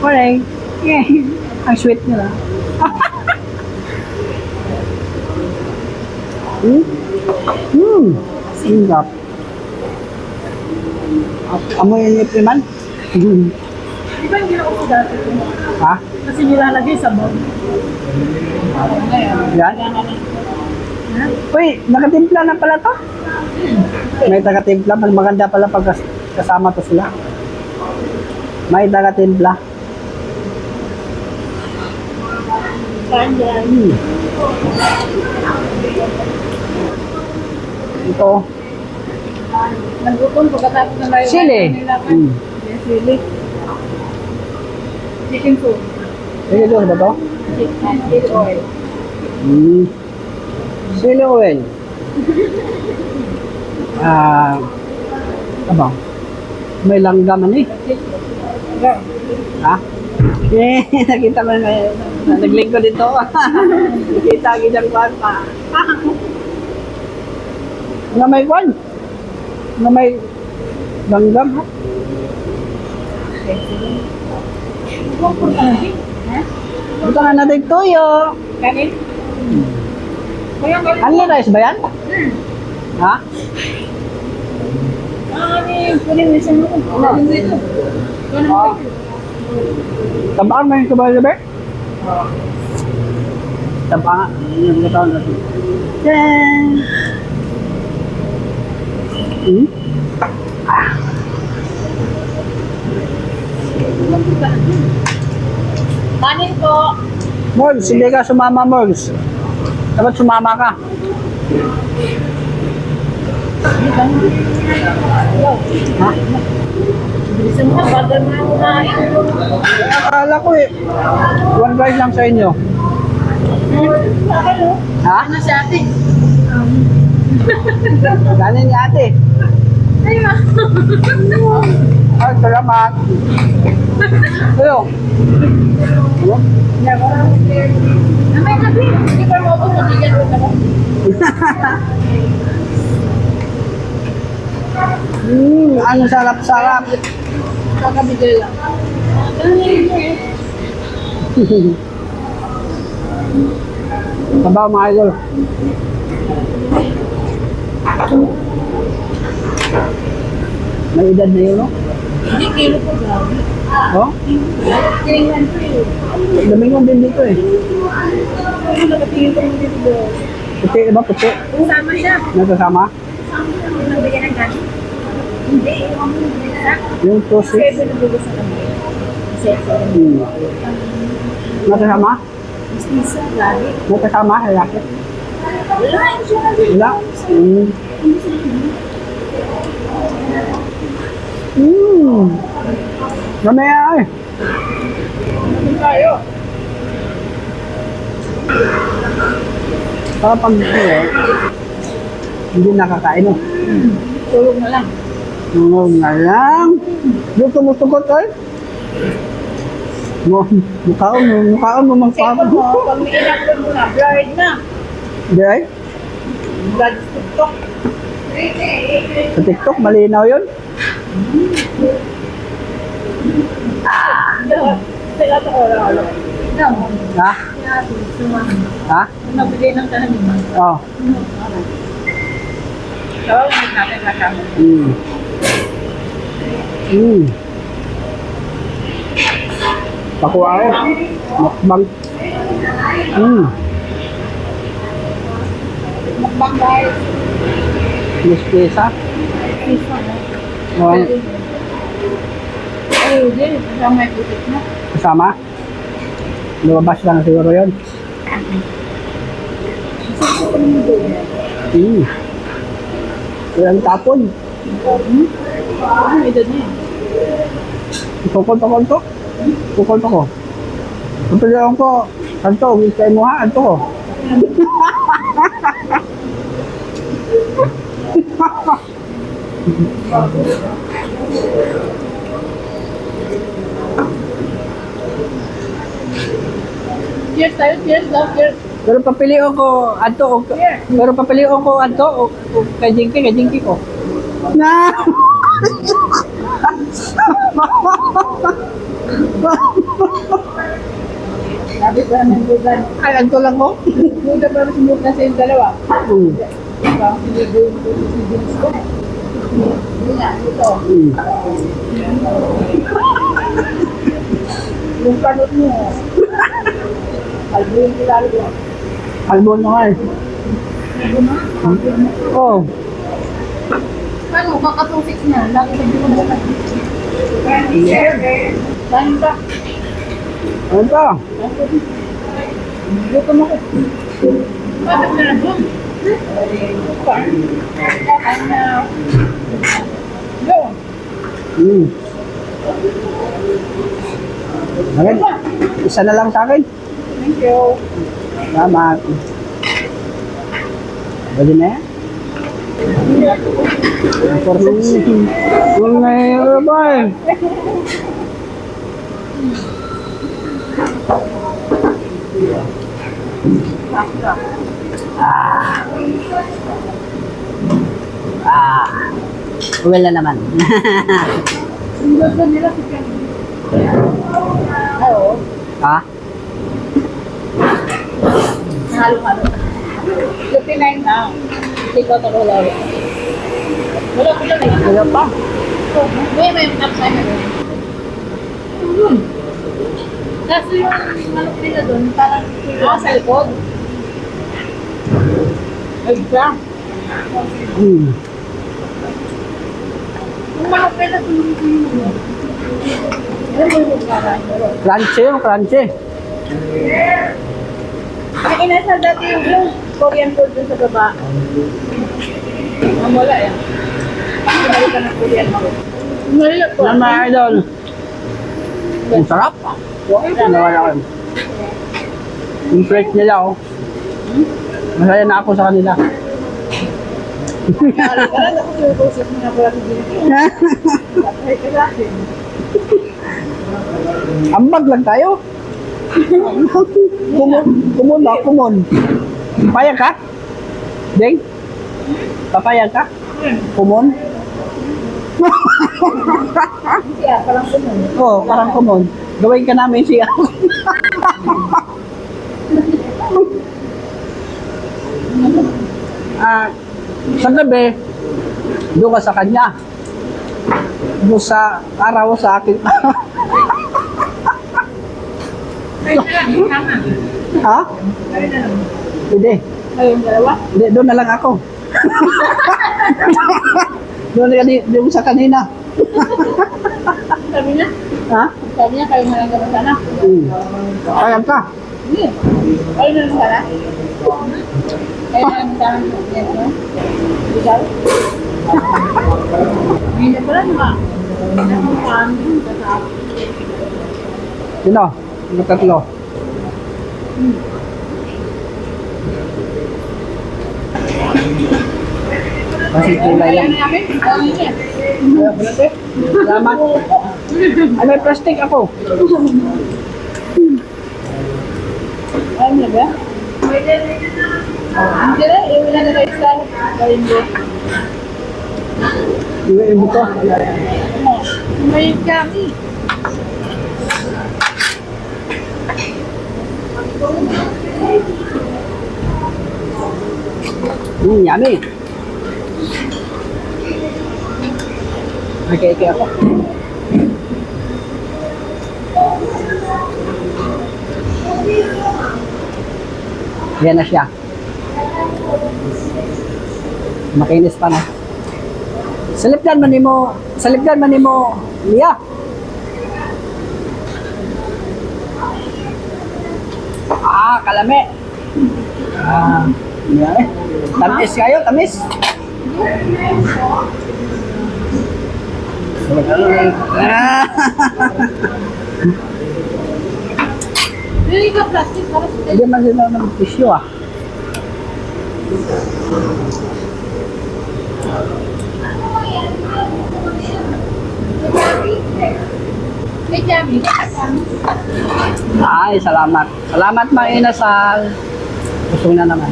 Correct. Yeah. Ang sweet nila. Singap. Amoy yung ipriman? Di ba hindi na uso dati ito? Ha? Kasi nilalagay sa bag. Yan? Uy, nakatimpla na pala to? May taga-timpla. Mas maganda pala pag kasama to sila. May taga-timpla. Kain yan. Ito. Nagupon pagkatapos ng layo. Sili. Yes, sili. Chicken soup. Sili doon ba to? Sili oil. Sili oil. Ano? May langgaman eh. Ha? Eh, nakita mo na nagling ko dito. Nakita kitang kwan pa. Nga may kwan. Nga may langgam ha. Ito na natin tuyo. Kanin? Kaya kanin. Ano rice ba yan? Ha? Kunin mo isang mo. Kunin mo ito. Tabaan mo yung sabay-sabay? Tabaan. Yung katawang natin. Yan! Kanin po. Morgs, hindi ka sumama, Morgs. Dapat sumama ka. Ha? Bilisan mo, bagal mo na kumain. Akala ko eh. One rice lang sa inyo. Ha? Ano si ate? Galing ni ate. Ay, ma. Ay, salamat. Ayo. Ano? Namay gabi. Hindi ba mo ako magigyan ko ako? Ang sarap-sarap. Kakabigay lang. Sabaw mga idol. May edad na yun, no? Hindi kilo po grabe. Oh? Tingnan ko yun. Domingo din dito eh. Ano nakatingin ko yung dito doon? Puti, iba puti. Sama siya. Nasasama? Nagbigyan ng ganin? Hindi. Yung tosi. Kaya binubugas na kami. Kasi Nasasama? Mistisa, lagi. Nasasama, lalaki. Wala yun siya. Wala. Mamaya ay. Tayo. Para pag hindi nakakain oh. Tulog na lang. Oo nga lang. Doon tumutugot ay. Mukhaon mo Second mo, pag may inakon mo na, blurred na. Hindi ay. Blood TikTok. Sa TikTok, malinaw yun. Sila ito oral. Ha? Ha? Nabigay ng kahaniman. Oo. Tawag natin kasama. Pakuha eh. Mukbang. Mukbang guys. Mispesa. Oh, Ay, hindi. Kasama yung putik na. kasama. Lumabas lang siguro yun. Walang tapon. Ano edad niya? Tukol to. Tukol to ko. Kapilihan ko. Kanto, gusto mo ha? Kanto ko. Cheers tayo, cheers, love, cheers. Pero papilihan ko ato o kay Jinky ko. Na. Sabi ko naman bugan. Ay, agto lang ko. Bugan pa rin sumugna sa yung dalawa. Mm. Parang sinigil ko si Vince ko. Hindi nga, ito. Mm. Yung panot mo. Albo yung kilala ko. Albon na nga eh. Albo na? Albo na. Oh. Ano, kakatusik niya. Lagi sa di ko na sa Saan ba? Ano pa? Dito mo ko. Bakit na lang doon? Kakain na. Go. Mm. Bakit? Isa na lang sa akin. Thank you. Salamat. Pwede na yan? Kung ngayon ba eh. Uwel na naman. Yung gusto nila si Ken. Oo. Ha? Halo-halo. 59 na. Hindi ko ito wala. Wala ko lang eh. Ano pa? May upside na doon. Yun. Kaso yung manok nila doon, parang sa likod. Ay, siya. Hmm. Yung manok nila doon, alam mo yung parang. Crunchy yung crunchy. May inasal dati yung Korean food doon sa baba. Ang wala yan. Pinali ka ng Korean food. Ngayon po. Yan mga idol. Ang sarap. Nawala ko. Yung fresh nila oh. Masaya na ako sa kanila. Wala na ako yung process mo na pala sa dito. Patay ka natin. Ambag lang tayo. Kumon ba? Kumon. Papayag ka? Ding? Papayag ka? Kumon? Siya, parang kumon. Oo, parang kumon. Gawin ka namin siya. Sa gabi, doon ka sa kanya. Doon sa araw sa akin. Ay, tama. Ha? Ay, na lang. Hindi. Ayun, dalawa. Hindi, doon na lang ako. Doon sa kanina. Sabi niya, Ha? kayo na lang naman sana. Payag ka. Hindi. Kayo na lang sana. Kayo na lang sana. Yan, no? Ikaw? Hindi pala naman. Nakuhaan yun. Sino? Yung tatlo. Kasi kulay lang. Salamat. Ay, may plastic ako. Ano na ba? Hindi na, iwala na kayo sa kalimbo. Yung buto. May kami. Yummy. Okay ako. Yan na siya. Makinis pa na. Salipdan man nimo, Lia. Kalame. Yan eh. Tamis kayo, tamis. Hindi ka plastic para sa Hindi man sila ng tissue ah. May kami. Ay, salamat. Salamat mga inasal. Gusto na naman.